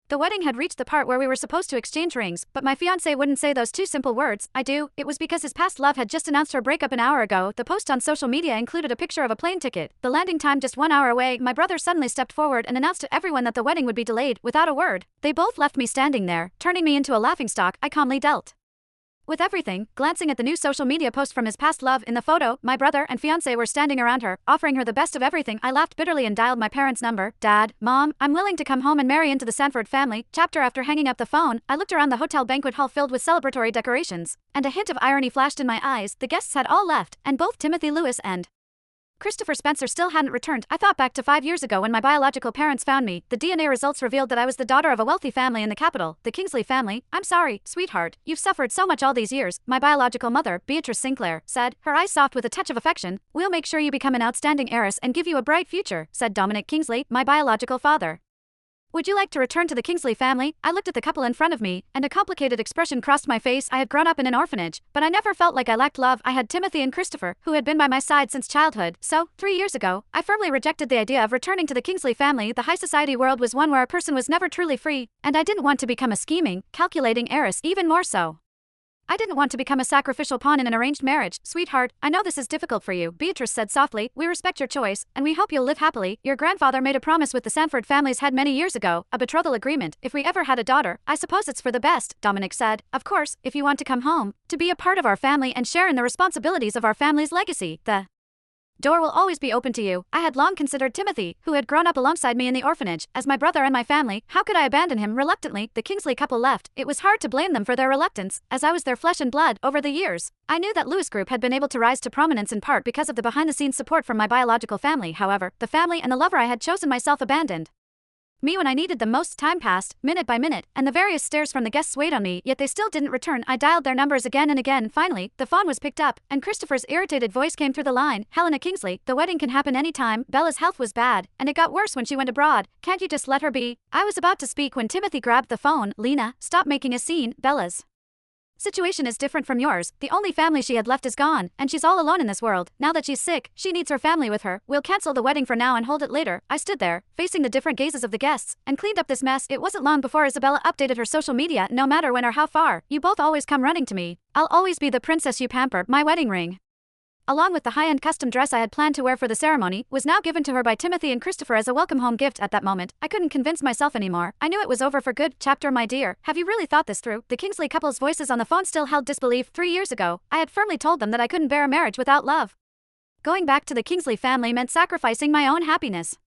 The wedding had reached the part where we were supposed to exchange rings, but my fiancé wouldn't say those two simple words, I do. It was because his past love had just announced her breakup an hour ago. The post on social media included a picture of a plane ticket. The landing time just 1 hour away. My brother suddenly stepped forward and announced to everyone that the wedding would be delayed, without a word. They both left me standing there, turning me into a laughingstock. I calmly dealt with everything, glancing at the new social media post from his past love. In the photo, my brother and fiancé were standing around her, offering her the best of everything. I laughed bitterly and dialed my parents' number. Dad, Mom, I'm willing to come home and marry into the Sanford family. Chapter. After hanging up the phone, I looked around the hotel banquet hall filled with celebratory decorations, and a hint of irony flashed in my eyes. The guests had all left, and both Timothy Lewis and Christopher Spencer still hadn't returned. I thought back to 5 years ago when my biological parents found me. The DNA results revealed that I was the daughter of a wealthy family in the capital, the Kingsley family. I'm sorry, sweetheart, you've suffered so much all these years, my biological mother, Beatrice Sinclair, said, her eyes soft with a touch of affection. We'll make sure you become an outstanding heiress and give you a bright future, said Dominic Kingsley, my biological father. Would you like to return to the Kingsley family? I looked at the couple in front of me, and a complicated expression crossed my face. I had grown up in an orphanage, but I never felt like I lacked love. I had Timothy and Christopher, who had been by my side since childhood. So, 3 years ago, I firmly rejected the idea of returning to the Kingsley family. The high society world was one where a person was never truly free, and I didn't want to become a scheming, calculating heiress. Even more so, I didn't want to become a sacrificial pawn in an arranged marriage. Sweetheart, I know this is difficult for you, Beatrice said softly. We respect your choice, and we hope you'll live happily. Your grandfather made a promise with the Sanford family's head many years ago, a betrothal agreement. If we ever had a daughter, I suppose it's for the best, Dominic said. Of course, if you want to come home, to be a part of our family and share in the responsibilities of our family's legacy, the door will always be open to you. I had long considered Timothy, who had grown up alongside me in the orphanage, as my brother and my family. How could I abandon him? Reluctantly, the Kingsley couple left. It was hard to blame them for their reluctance, as I was their flesh and blood. Over the years, I knew that Lewis Group had been able to rise to prominence in part because of the behind-the-scenes support from my biological family. However, the family and the lover I had chosen myself abandoned me when I needed them most. Time passed, minute by minute, and the various stares from the guests weighed on me, yet they still didn't return. I dialed their numbers again and again. Finally, the phone was picked up, and Christopher's irritated voice came through the line. Helena Kingsley, the wedding can happen anytime. Bella's health was bad, and it got worse when she went abroad. Can't you just let her be? I was about to speak when Timothy grabbed the phone. Lena, stop making a scene. Bella's situation is different from yours. The only family she had left is gone, and she's all alone in this world. Now that she's sick, she needs her family with her. We'll cancel the wedding for now and hold it later. I stood there, facing the different gazes of the guests, and cleaned up this mess. It wasn't long before Isabella updated her social media. No matter when or how far, you both always come running to me. I'll always be the princess you pamper. My wedding ring, along with the high-end custom dress I had planned to wear for the ceremony, was now given to her by Timothy and Christopher as a welcome home gift. At that moment, I couldn't convince myself anymore. I knew it was over for good. Chapter. My dear, have you really thought this through? The Kingsley couple's voices on the phone still held disbelief. 3 years ago, I had firmly told them that I couldn't bear a marriage without love. Going back to the Kingsley family meant sacrificing my own happiness.